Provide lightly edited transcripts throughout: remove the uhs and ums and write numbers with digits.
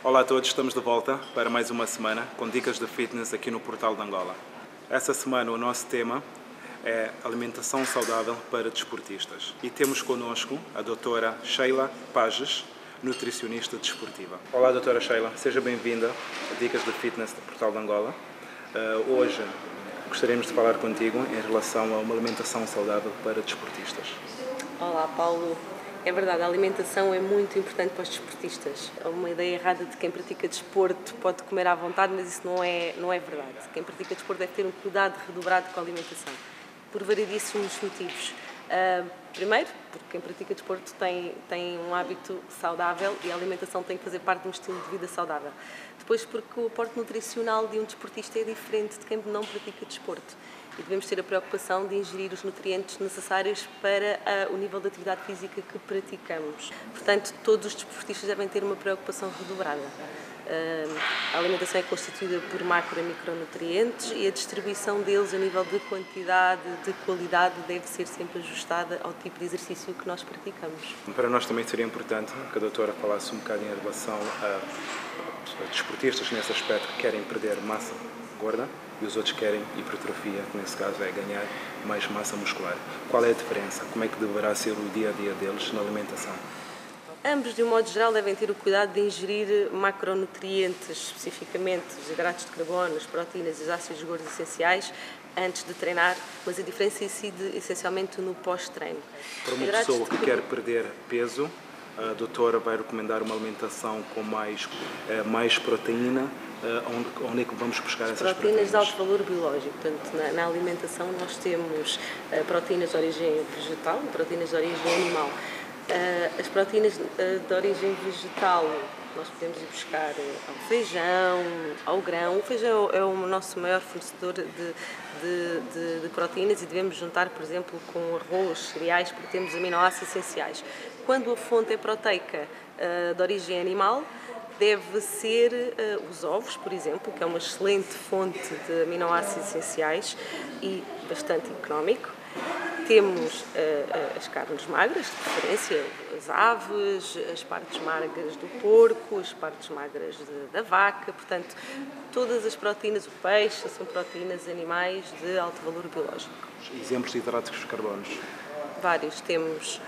Olá a todos, estamos de volta para mais uma semana com dicas de fitness aqui no Portal de Angola. Essa semana o nosso tema é alimentação saudável para desportistas e temos connosco a doutora Sheila Pages, nutricionista desportiva. Olá doutora Sheila, seja bem-vinda a Dicas de Fitness do Portal de Angola. Hoje gostaríamos de falar contigo em relação a uma alimentação saudável para desportistas. Olá Paulo. É verdade, a alimentação é muito importante para os desportistas. Há uma ideia errada de quem pratica desporto pode comer à vontade, mas isso não é verdade. Quem pratica desporto deve ter um cuidado redobrado com a alimentação, por variedíssimos motivos. Primeiro, porque quem pratica desporto tem um hábito saudável e a alimentação tem que fazer parte de um estilo de vida saudável. Depois, porque o aporte nutricional de um desportista é diferente de quem não pratica desporto. E devemos ter a preocupação de ingerir os nutrientes necessários para o nível de atividade física que praticamos. Portanto, todos os desportistas devem ter uma preocupação redobrada. A alimentação é constituída por macro e micronutrientes e a distribuição deles a nível de quantidade, de qualidade, deve ser sempre ajustada ao tipo de exercício que nós praticamos. Para nós também seria importante que a doutora falasse um bocadinho em relação a desportistas nesse aspecto que querem perder massa gorda e os outros querem hipertrofia, que nesse caso é ganhar mais massa muscular. Qual é a diferença? Como é que deverá ser o dia-a-dia deles na alimentação? Ambos, de um modo geral, devem ter o cuidado de ingerir macronutrientes, especificamente os hidratos de carbono, as proteínas e os ácidos gordos essenciais, antes de treinar, mas a diferença incide essencialmente no pós-treino. Para uma pessoa que quer perder peso, a doutora vai recomendar uma alimentação com mais proteína. Onde é que vamos buscar essas proteínas? De alto valor biológico. Portanto, na alimentação nós temos proteínas de origem vegetal e proteínas de origem animal. As proteínas de origem vegetal nós podemos ir buscar ao feijão, ao grão. O feijão é o nosso maior fornecedor de proteínas e devemos juntar, por exemplo, com arroz, cereais, porque temos aminoácidos essenciais. Quando a fonte é proteica de origem animal, deve ser os ovos, por exemplo, que é uma excelente fonte de aminoácidos essenciais e bastante económico. Temos as carnes magras, de preferência, as aves, as partes magras do porco, as partes magras da vaca, portanto, todas as proteínas, o peixe, são proteínas animais de alto valor biológico. Exemplos de hidratos de carbonos? Vários. Temos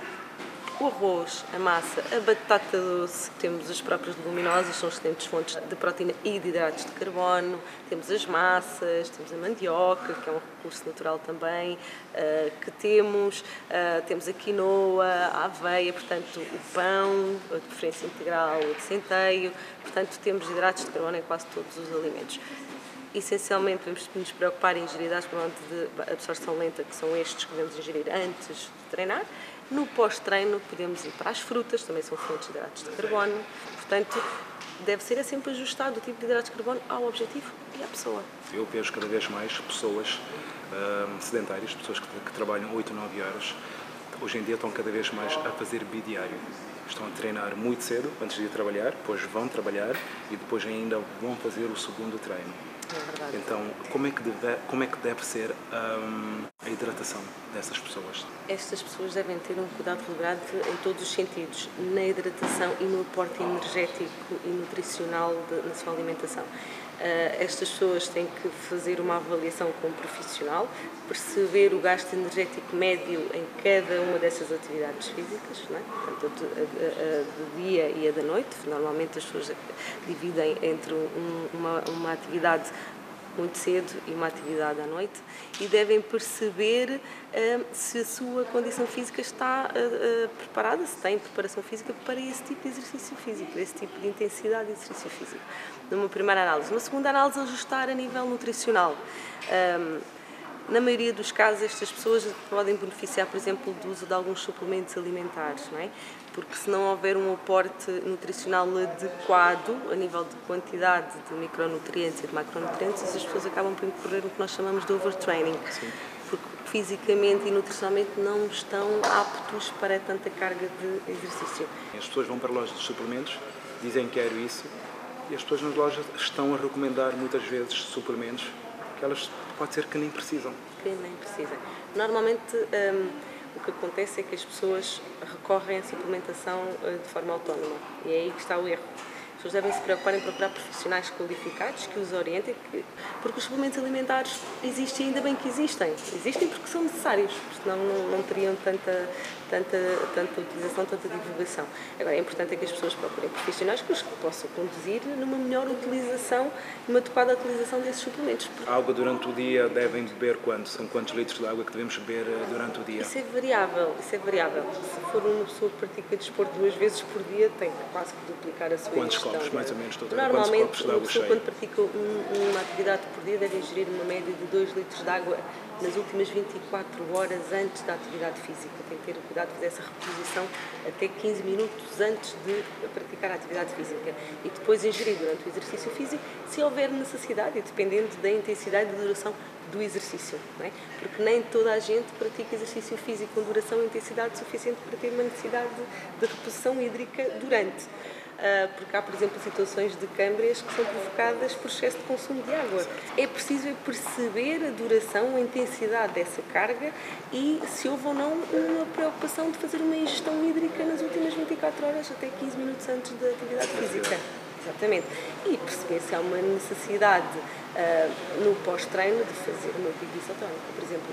o arroz, a massa, a batata doce, temos as próprias leguminosas, são excelentes fontes de proteína e de hidratos de carbono, temos as massas, temos a mandioca, que é um recurso natural também, que temos a quinoa, a aveia, portanto o pão, de preferência integral ou de centeio, portanto temos hidratos de carbono em quase todos os alimentos. Essencialmente devemos nos preocupar em ingerir hidratos de absorção lenta, que são estes que devemos ingerir antes de treinar. No pós-treino podemos ir para as frutas, também são fontes de hidratos de carbono, portanto deve ser sempre ajustado o tipo de hidratos de carbono ao objetivo e à pessoa. Eu vejo cada vez mais pessoas sedentárias, pessoas que trabalham 8 ou 9 horas, hoje em dia estão cada vez mais a fazer bidiário. Estão a treinar muito cedo antes de ir trabalhar, depois vão trabalhar e depois ainda vão fazer o segundo treino. É verdade. Então, como é que deve ser a hidratação dessas pessoas? Estas pessoas devem ter um cuidado redobrado em todos os sentidos, na hidratação e no aporte energético e nutricional na sua alimentação. Estas pessoas têm que fazer uma avaliação com um profissional, perceber o gasto energético médio em cada uma dessas atividades físicas, não é? Portanto, a do dia e a da noite. Normalmente as pessoas dividem entre uma atividade muito cedo e uma atividade à noite e devem perceber se a sua condição física está preparada, se tem preparação física para esse tipo de exercício físico, para esse tipo de intensidade de exercício físico. Numa primeira análise. Numa segunda análise, ajustar a nível nutricional. Na maioria dos casos, estas pessoas podem beneficiar, por exemplo, do uso de alguns suplementos alimentares, não é? Porque se não houver um aporte nutricional adequado, a nível de quantidade de micronutrientes e de macronutrientes, essas pessoas acabam por incorrer no que nós chamamos de overtraining. Sim. Porque fisicamente e nutricionalmente não estão aptos para tanta carga de exercício. As pessoas vão para lojas de suplementos, dizem que quero isso, e as pessoas nas lojas estão a recomendar muitas vezes suplementos que elas pode ser que nem precisam. Que nem precisam. Normalmente o que acontece é que as pessoas recorrem à suplementação de forma autónoma e é aí que está o erro. pessoas devem se preocupar em procurar profissionais qualificados que os orientem, porque os suplementos alimentares existem, ainda bem que existem. Existem porque são necessários, senão não teriam tanta utilização, tanta divulgação. Agora, é importante que as pessoas procurem profissionais que os possam conduzir numa melhor utilização, numa adequada utilização desses suplementos. Água durante o dia devem beber quanto? São quantos litros de água que devemos beber durante o dia? Isso é variável, Se for uma pessoa que pratica desporto 2 vezes por dia, tem que quase que duplicar a sua ingestão. Quantos copos, mais ou menos, doutora? Normalmente, uma pessoa quando pratica uma atividade por dia deve ingerir uma média de 2 litros de água nas últimas 24 horas antes da atividade física. Tem que ter cuidado de fazer essa reposição até 15 minutos antes de praticar a atividade física. E depois ingerir durante o exercício físico, se houver necessidade e dependendo da intensidade e da duração do exercício, não é? Porque nem toda a gente pratica exercício físico com duração e intensidade suficiente para ter uma necessidade de reposição hídrica durante. Porque há, por exemplo, situações de câimbras que são provocadas por excesso de consumo de água. É preciso perceber a duração, a intensidade dessa carga e se houve ou não uma preocupação de fazer uma ingestão hídrica nas últimas 24 horas, até 15 minutos antes da atividade física. Exatamente. E perceber se há uma necessidade no pós-treino de fazer uma pílula isotónica, por exemplo,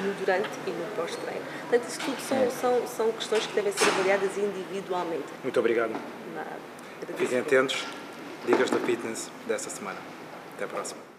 no durante e no pós-treino. Portanto, isso tudo são questões que devem ser avaliadas individualmente. Muito obrigado. Nada. Fiquem atentos, dicas da fitness desta semana. Até a próxima.